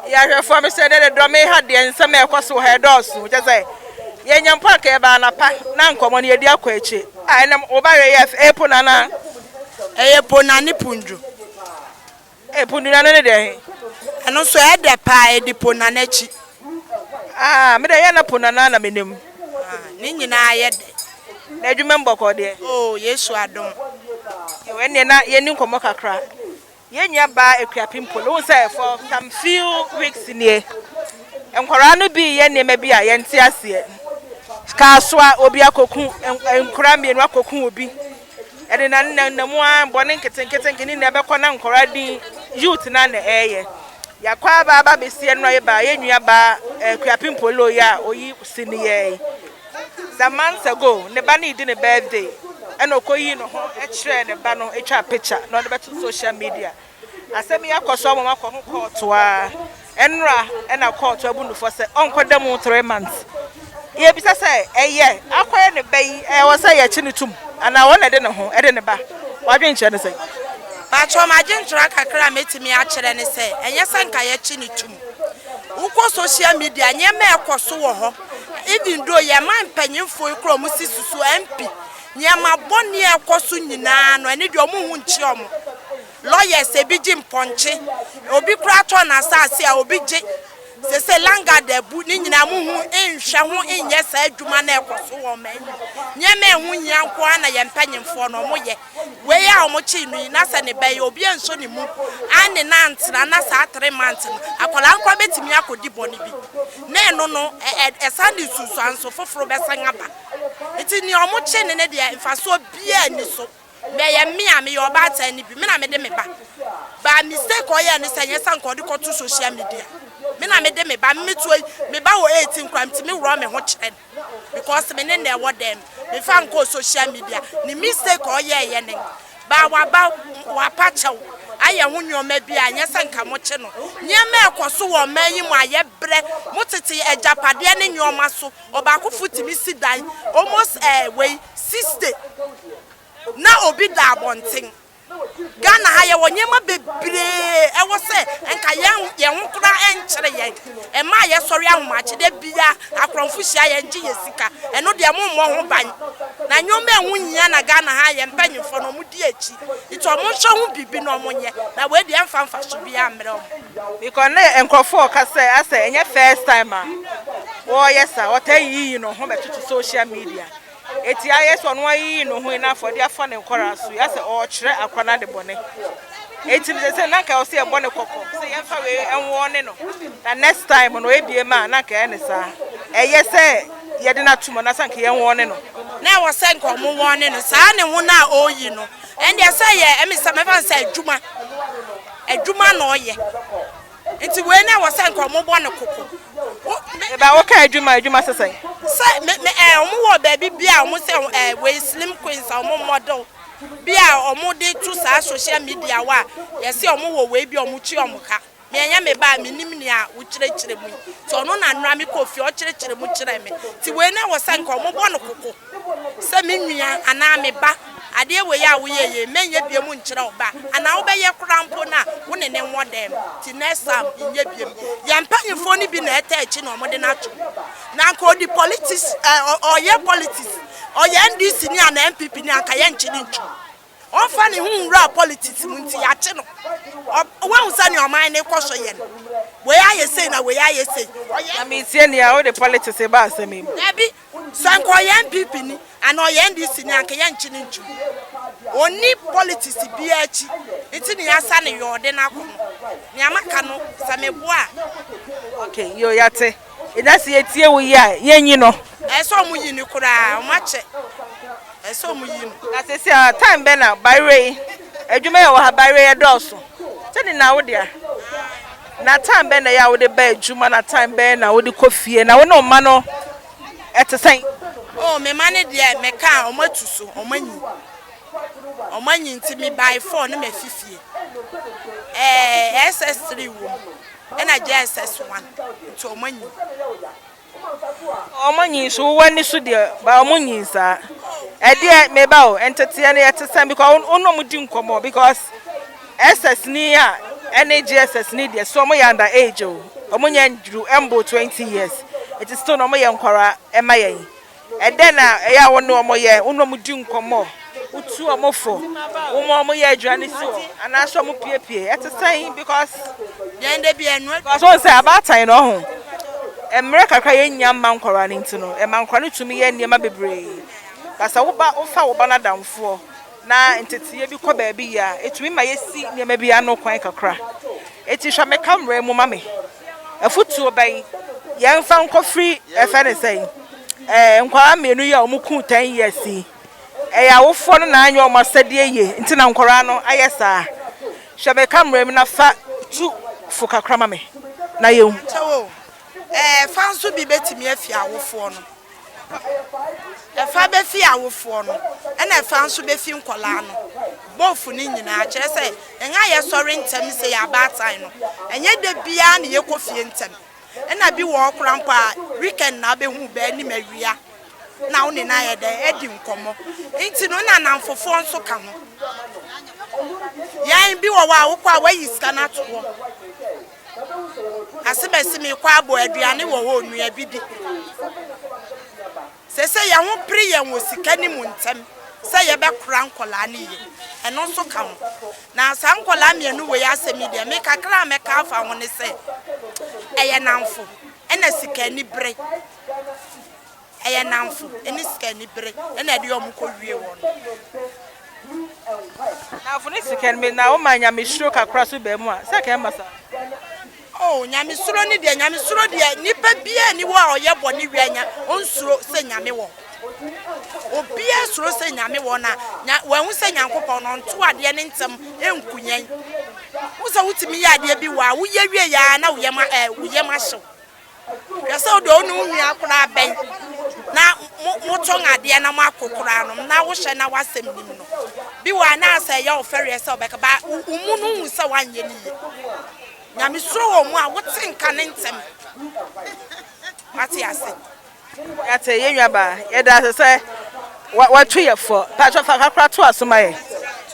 Ya for me say the drum had the nsem e kwaso head also just say ye nyampa ka e ba na pa na nkomo ne yedi akwa echi ai na obawe yes epo na epo na ni punju epo na no de eno so e de pa e di po na na chi me de ye na po na menem ni nyina ye de na adwuma mboko de oh Yesu adom ye we ne na ye ni nkomo kakra ye nya ba Akuapem polo say for some few weeks nie enkwara no bi ye ne ma bi a ye nte ase ka so a obi akoku enkwara mienu akoku obi ede na nnamu a bone nketenkete ni na ebekọ na nkwara din youth na na eye yakwa ba besie no ye ba ye nua ba Akuapem polo ya oyi siniye some months ago ne ba na idi ne birthday and okoyi no ho e kire ne ba no etwa picture no de beto social media asemi yakoso mo makọ court wa enra na court abunu for say onkoda mu 3 months ye bisa say eye akoye ne bayi wo say ye chi ne tum ana wo na de ne ho e de ne ba wadwen che ne say ba cho ma gentra kakra metimi a kire ne say enye sanka ye chi ne tum uko social media nye me ekoso wo ho even though ye man panyimfo ikro mu sisusu MP nyama boni ekoso nyina no ene de omo hu nchi omo lawyers ebiji mponche obi kura to na asase a obi je se langa de bu ni nyina mu hu enhwe ho enye sa adwuma na ekoso wo man nyama hu nyanko na ye mpanyimfo no mo ye we ya omo chi nu na sa ne be obi enso ne mu ane na ntena na sa 3 months akola nkwa betimi akodi boni bi na eno no esande susu anso foforo besan aba eti ni omo chi ne de mfaso bia ni so me ye me am ye oba ta ni bi me na me de me ba mistake o ye ni senye sanko de ko to social media me na me de me ba me to me ba wo 18 kwam ti me wro me ho kire because me ne na wo dem me fa nko social media ni mistake o ye ne ba wa pa chew aye ho nyoma bi anya sanka mo che no nyema ekoso wo manyi mu aye bre motete ejapade ne nyoma so oba ko futimi sidan almost way 60 na obi da abonten Ghana ha ye wonyema bebre e wo se enka ye ho kura enkire ye e ma ye sori ahomache de bia akronfo hia ye ngi ye sika eno de mo ho ban na nyoma ehu nyia na Ghana ha ye mpanyimfo no mu di echi ito mo hwe ho bibi no mo nye na we de emfa so bia amre o because na enkrofo ka say asa enye first time wo yes a otayi no ho betutu social media eti ayes ono ayi no hu na for dia fa ne nkora so ya se o kire akwana de bone eti bi se na ka o se e bone kokko se ye fa we enwo ne no na next time no ebie ma na ka ene sa eye se ye de na tumo na sanka ye enwo ne no na wo se nko mo wo ne no sa ne hu na oyi no en dia se ye emi sa me fa se adwuma na oye enti we na wo se nko mo bone kokko e ba wo ka adwuma sesai say me omo wo baby bia omo say we slim queens omo model bia omo dey to social media wa yes omo wo we bia omo chi omo ka me anya me ba me nim ni a wo kire mu so no na nra me kofi o kire mu kire me ti we na wo say nka omo bo no kokko say me nua ana me ba ade we ya wo ye menye bia mu nkire oba ana wo be ye krampo na wo ne ne nwodem ti next time nye bia ya mpanyefo ni bi na eta echi na omo de na acho na nka odi politics oye politics oye NDC ni ana MPP ni anka ye nchiri nchu on fa ni hu nra politics mu nti ya che no wa hu sa ni o man ne koso ye no we ya ye say na we ya ye say na me tie ni a o de politics e ba asemi na bi sanko oye MPP ni ana oye NDC ni anka ye nchiri nchu oni politics bi achi nti ni asa ni yo de na ko ni amaka no sameboa okay yo yate ida si etie wo ya yenyi no eso mu yi ni kura o ma che eso mu yi no na se time be na bayre adwuma ya wo ha bayre ya doso tani na wo dia na time be na ya wo de ba adwuma na time be na wo de kofie na wo no ma no etesen oh me mane dia me ka o matuso o manyi nti me by 4 na me fifie SS3 wo ena JSS1 to o manyi so wani so dia ba o manyi sa e dia me ba o entete na yetesam because ono mu di nkomo because SS ni a NGSS need yes, so my under age, omunya drew embo 20 years. It is still no more young Cora, MIA. And then I want no more year, uno come utu amofo umo ye adwane so and I saw mu pie at the same because then they be enwe because one say about time no ho America ka ye nyam man kwara ni ntino e man kwara ni tumi ye niema bebre kasa wo ba na damfo na entetiye bi ko ba bi ya etumi ma yesi niema bi ano kwan kakra eti hwa me camera mu mame afutu oban ye mfa nkofri e fe ne sei nkwara menu ya omuku 10 years eya wofo no na anya o masade ye nti na nkora no ayesa hwebe camera mi na fa tu fuka krama me na yehu chewo fanso bi betimi afi awofo no fa be fi awofo no na fanso be fi nkola no bofu ni nyina a kire se enga ye sori ntem se ya batan no enye de bia na ye kofie ntem na bi wo okra mpa weekend na be hu ba ni mawia na woni na ye de edi nkomo nti no na namfofo nso ka ho yan bi wo wa wo kwa wayi ska na to wo asebesi mi kwa abo aduane wo ho nua bibi sese ya ho pri ye wo sika ni mu ntem se ye be kura nkola na ye eno nso ka ho na sa nkola mienu we ya asemi de me kakra me ka afa ho ne se eye namfo ena sika ni bre eye namfo eni sika ni bre ena de omu ko wie won na funi sika me na o manya me shiro kakra so be mu a se ka masa oh nyame suro ni de nyame suro de nipa bia ni wa oye boni wianya onsuro se nyame wo obia suro se nyame wo na wahu se nyankopon no nto ade ne ntem enkunyan wo se wutimi ya ade bi wa wo ye wie ya na wo ye ma hyew yasa o do nu nwi akora ben na moto ngade na makokora no na wo hye na wasem nim no bi wa na asa ya ofere se obeka ba umu no hu se wanye ni nyame suro wo mu a wote nka ne ntem ati ase ate yenwa ba ye da se wa twe ye fo pa twa fa kakra to asoma ye